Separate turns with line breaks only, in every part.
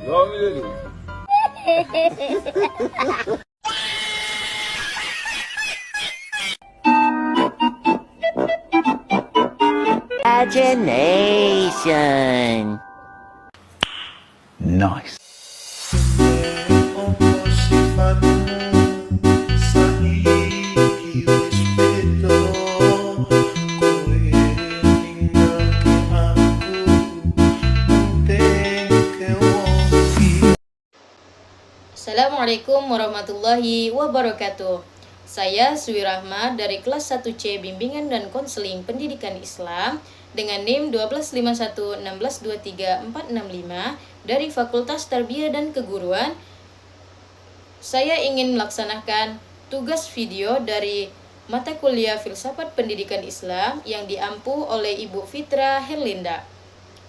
Devam edelim.
Imagination.
Nice.
Assalamualaikum warahmatullahi wabarakatuh. Saya Swi Rahma dari kelas 1C Bimbingan dan Konseling Pendidikan Islam dengan NIM 125112345 dari Fakultas Tarbiyah dan Keguruan. Saya ingin melaksanakan tugas video dari mata kuliah Filsafat Pendidikan Islam yang diampu oleh Ibu Fitra Herlinda.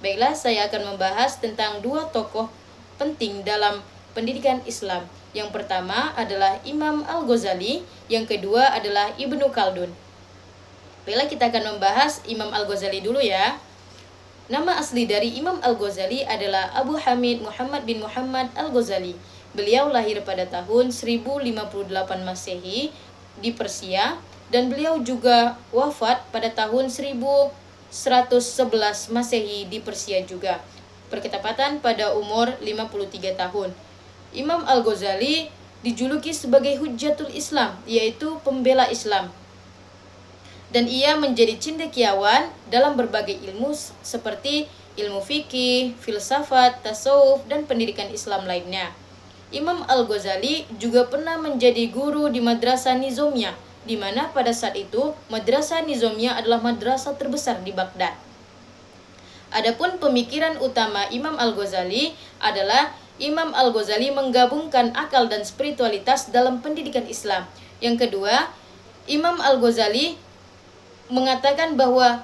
Baiklah, saya akan membahas tentang dua tokoh penting dalam pendidikan Islam. Yang pertama adalah Imam Al-Ghazali, yang kedua adalah Ibnu Khaldun. Baiklah, kita akan membahas Imam Al-Ghazali dulu ya. Nama asli dari Imam Al-Ghazali adalah Abu Hamid Muhammad bin Muhammad Al-Ghazali. Beliau lahir pada tahun 1058 Masehi di Persia dan beliau juga wafat pada tahun 1111 Masehi di Persia juga. Berketepatan pada umur 53 tahun. Imam Al-Ghazali dijuluki sebagai Hujjatul Islam, yaitu pembela Islam. Dan ia menjadi cendekiawan dalam berbagai ilmu seperti ilmu fikih, filsafat, tasawuf, dan pendidikan Islam lainnya. Imam Al-Ghazali juga pernah menjadi guru di Madrasah Nizamiyah, di mana pada saat itu Madrasah Nizamiyah adalah madrasah terbesar di Baghdad. Adapun pemikiran utama Imam Al-Ghazali adalah Imam Al-Ghazali menggabungkan akal dan spiritualitas dalam pendidikan Islam. Yang kedua, Imam Al-Ghazali mengatakan bahwa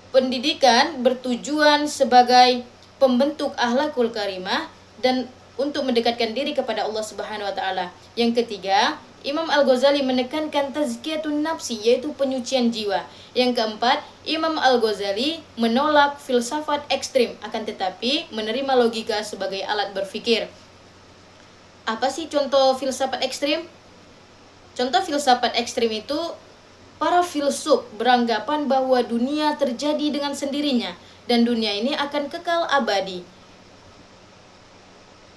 pendidikan bertujuan sebagai pembentuk akhlakul karimah dan untuk mendekatkan diri kepada Allah Subhanahu wa taala. Yang ketiga, Imam Al-Ghazali menekankan tazkiyatun nafsi, yaitu penyucian jiwa. Yang keempat, Imam Al-Ghazali menolak filsafat ekstrim, akan tetapi menerima logika sebagai alat berpikir. Apa sih contoh filsafat ekstrim? Contoh filsafat ekstrim itu para filsuf beranggapan bahwa dunia terjadi dengan sendirinya dan dunia ini akan kekal abadi.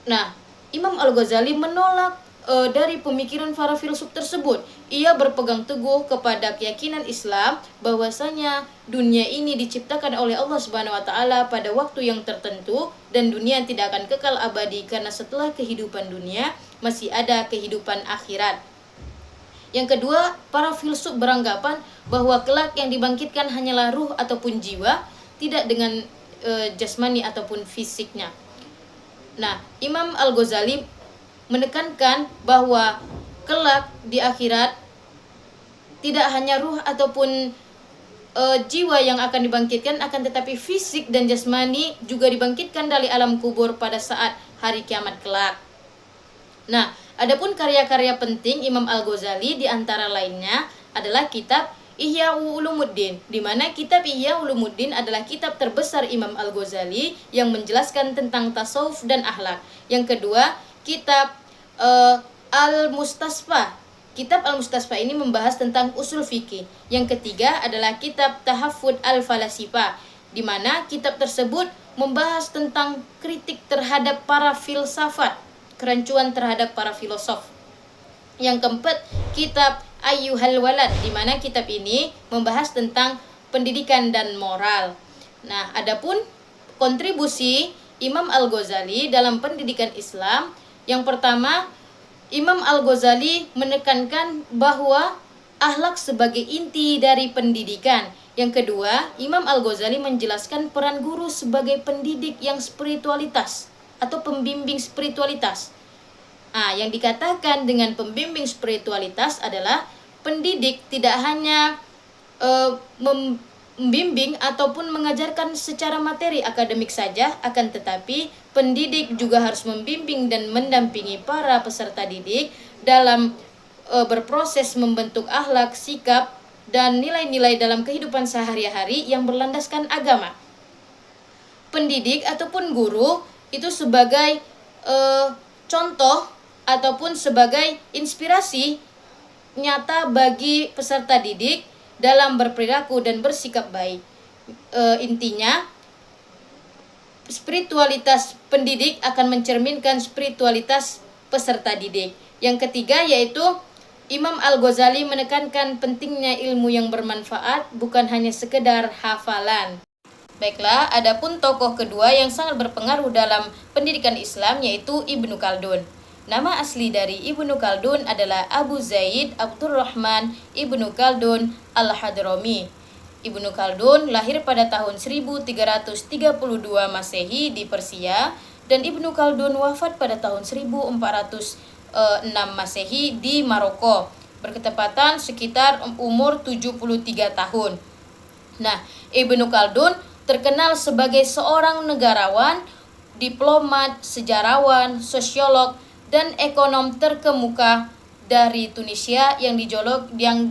Nah, Imam Al-Ghazali menolak dari pemikiran para filsuf tersebut. Ia berpegang teguh kepada keyakinan Islam bahwasanya dunia ini diciptakan oleh Allah Subhanahu wa taala pada waktu yang tertentu dan dunia tidak akan kekal abadi karena setelah kehidupan dunia masih ada kehidupan akhirat. Yang kedua, para filsuf beranggapan bahwa kelak yang dibangkitkan hanyalah ruh ataupun jiwa, tidak dengan jasmani ataupun fisiknya. Nah, Imam Al-Ghazali menekankan bahwa kelak di akhirat tidak hanya ruh ataupun jiwa yang akan dibangkitkan, akan tetapi fisik dan jasmani juga dibangkitkan dari alam kubur pada saat hari kiamat kelak. Nah, adapun karya-karya penting Imam Al-Ghazali di antara lainnya adalah kitab Ihya Ulumuddin, di mana kitab Ihya Ulumuddin adalah kitab terbesar Imam Al-Ghazali yang menjelaskan tentang tasawuf dan akhlak. Yang kedua, kitab Al-Mustasfa. Kitab Al-Mustasfa ini membahas tentang usul fikih. Yang ketiga adalah kitab Tahaffud Al-Falasifa, di mana kitab tersebut membahas tentang kritik terhadap para filsafat, kerancuan terhadap para filosof. Yang keempat, kitab Ayyuhal Walad, di mana kitab ini membahas tentang pendidikan dan moral. Nah, adapun kontribusi Imam Al-Ghazali dalam pendidikan Islam, yang pertama, Imam Al-Ghazali menekankan bahwa akhlak sebagai inti dari pendidikan. Yang kedua, Imam Al-Ghazali menjelaskan peran guru sebagai pendidik yang spiritualitas atau pembimbing spiritualitas. Yang dikatakan dengan pembimbing spiritualitas adalah pendidik tidak hanya membimbing ataupun mengajarkan secara materi akademik saja, akan tetapi pendidik juga harus membimbing dan mendampingi para peserta didik dalam berproses membentuk akhlak, sikap, dan nilai-nilai dalam kehidupan sehari-hari yang berlandaskan agama. Pendidik ataupun guru itu sebagai contoh ataupun sebagai inspirasi nyata bagi peserta didik dalam berperilaku dan bersikap baik. Intinya, spiritualitas pendidik akan mencerminkan spiritualitas peserta didik. Yang ketiga yaitu Imam Al-Ghazali menekankan pentingnya ilmu yang bermanfaat, bukan hanya sekedar hafalan. Baiklah, adapun tokoh kedua yang sangat berpengaruh dalam pendidikan Islam yaitu Ibnu Khaldun. Nama asli dari Ibnu Khaldun adalah Abu Zaid Abdurrahman Ibnu Khaldun Al-Hadrami. Ibnu Khaldun lahir pada tahun 1332 Masehi di Persia, dan Ibnu Khaldun wafat pada tahun 1406 Masehi di Maroko, berketepatan sekitar umur 73 tahun. Nah, Ibnu Khaldun terkenal sebagai seorang negarawan, diplomat, sejarawan, sosiolog, dan ekonom terkemuka dari Tunisia yang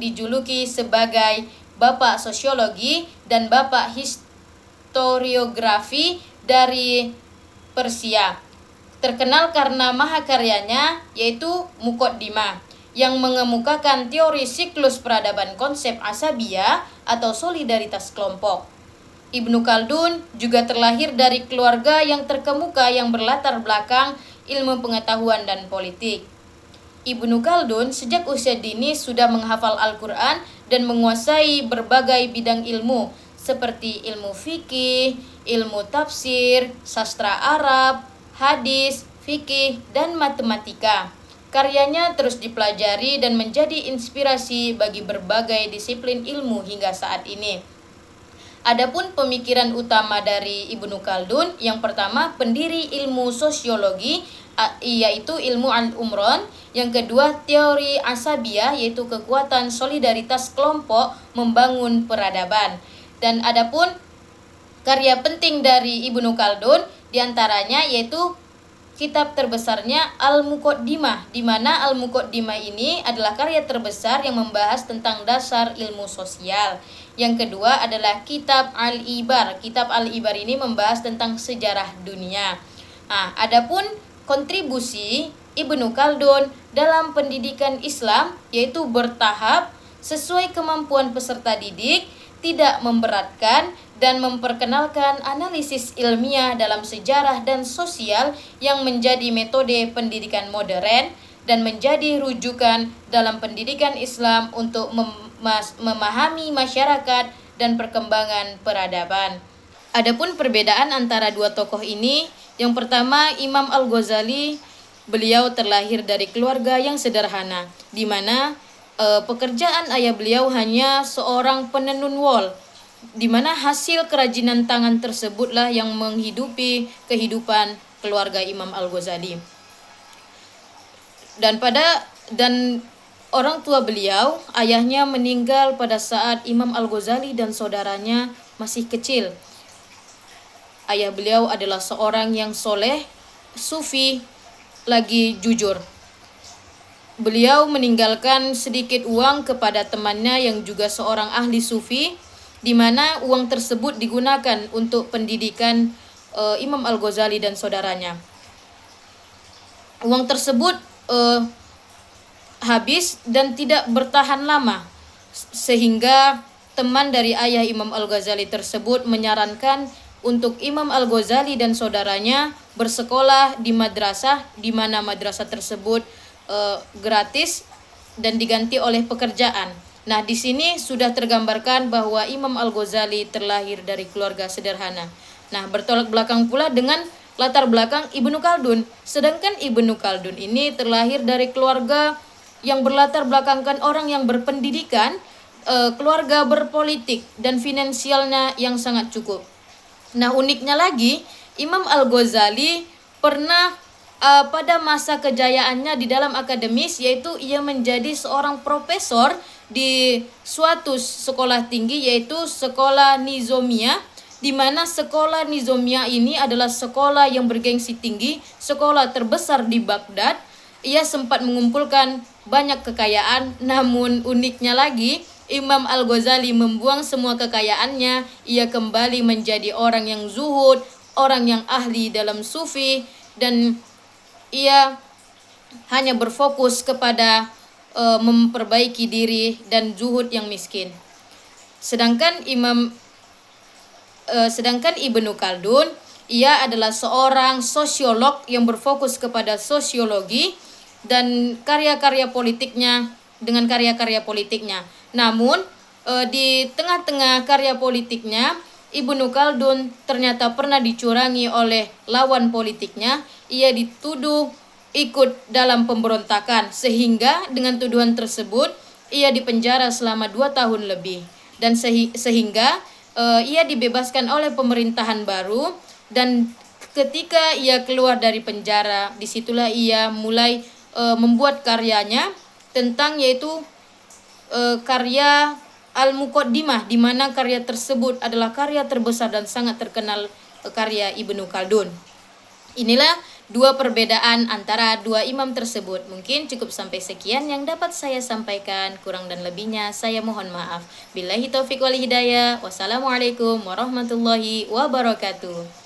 dijuluki sebagai Bapak Sosiologi dan Bapak Historiografi dari Persia. Terkenal karena mahakaryanya yaitu Muqaddimah yang mengemukakan teori siklus peradaban konsep asabiyah atau solidaritas kelompok. Ibnu Khaldun juga terlahir dari keluarga yang terkemuka yang berlatar belakang ilmu pengetahuan dan politik. Ibnu Khaldun sejak usia dini sudah menghafal Al-Quran dan menguasai berbagai bidang ilmu seperti ilmu fikih, ilmu tafsir, sastra Arab, hadis, fikih, dan matematika. Karyanya terus dipelajari dan menjadi inspirasi bagi berbagai disiplin ilmu hingga saat ini. Adapun pemikiran utama dari Ibnu Khaldun, yang pertama pendiri ilmu sosiologi yaitu ilmu al-umron, yang kedua teori asabiyah yaitu kekuatan solidaritas kelompok membangun peradaban. Dan adapun karya penting dari Ibnu Khaldun diantaranya yaitu kitab terbesarnya Al-Muqaddimah, di mana Al-Muqaddimah ini adalah karya terbesar yang membahas tentang dasar ilmu sosial. Yang kedua adalah kitab Al-Ibar. Kitab Al-Ibar ini membahas tentang sejarah dunia. Nah, adapun kontribusi Ibnu Khaldun dalam pendidikan Islam yaitu bertahap sesuai kemampuan peserta didik, tidak memberatkan, dan memperkenalkan analisis ilmiah dalam sejarah dan sosial yang menjadi metode pendidikan modern dan menjadi rujukan dalam pendidikan Islam untuk memahami masyarakat dan perkembangan peradaban. Adapun perbedaan antara dua tokoh ini, yang pertama Imam Al-Ghazali, beliau terlahir dari keluarga yang sederhana, di mana pekerjaan ayah beliau hanya seorang penenun wol, di mana hasil kerajinan tangan tersebutlah yang menghidupi kehidupan keluarga Imam Al-Ghazali. Dan orang tua beliau, ayahnya meninggal pada saat Imam Al-Ghazali dan saudaranya masih kecil. Ayah beliau adalah seorang yang soleh, sufi, lagi jujur. Beliau meninggalkan sedikit uang kepada temannya yang juga seorang ahli sufi, di mana uang tersebut digunakan untuk pendidikan Imam Al-Ghazali dan saudaranya. Uang tersebut habis dan tidak bertahan lama, sehingga teman dari ayah Imam Al-Ghazali tersebut menyarankan untuk Imam Al-Ghazali dan saudaranya bersekolah di madrasah, di mana madrasah tersebut gratis dan diganti oleh pekerjaan. Nah, di sini sudah tergambarkan bahwa Imam Al-Ghazali terlahir dari keluarga sederhana. Nah, bertolak belakang pula dengan latar belakang Ibnu Khaldun. Sedangkan Ibnu Khaldun ini terlahir dari keluarga yang berlatar belakangkan orang yang berpendidikan, keluarga berpolitik, dan finansialnya yang sangat cukup. Nah, uniknya lagi, Imam Al-Ghazali pernah pada masa kejayaannya di dalam akademis, yaitu ia menjadi seorang profesor di suatu sekolah tinggi, yaitu sekolah Nizamiyah, di mana sekolah Nizamiyah ini adalah sekolah yang bergengsi tinggi, sekolah terbesar di Baghdad. Ia sempat mengumpulkan banyak kekayaan, namun uniknya lagi, Imam Al-Ghazali membuang semua kekayaannya. Ia kembali menjadi orang yang zuhud, orang yang ahli dalam sufi, dan ia hanya berfokus kepada memperbaiki diri dan zuhud yang miskin. Sedangkan Ibnu Khaldun, ia adalah seorang sosiolog yang berfokus kepada sosiologi dan karya-karya politiknya dengan karya-karya politiknya. Namun di tengah-tengah karya politiknya, Ibnu Khaldun ternyata pernah dicurangi oleh lawan politiknya. Ia dituduh ikut dalam pemberontakan, sehingga dengan tuduhan tersebut ia dipenjara selama 2 tahun lebih, dan sehingga ia dibebaskan oleh pemerintahan baru. Dan ketika ia keluar dari penjara, disitulah ia mulai membuat karyanya tentang, yaitu karya Al-Muqaddimah, di mana karya tersebut adalah karya terbesar dan sangat terkenal, karya Ibnu Khaldun. Inilah dua perbedaan antara dua imam tersebut. Mungkin cukup sampai sekian yang dapat saya sampaikan. Kurang dan lebihnya saya mohon maaf. Billahi taufiq wal hidayah. Wassalamualaikum warahmatullahi wabarakatuh.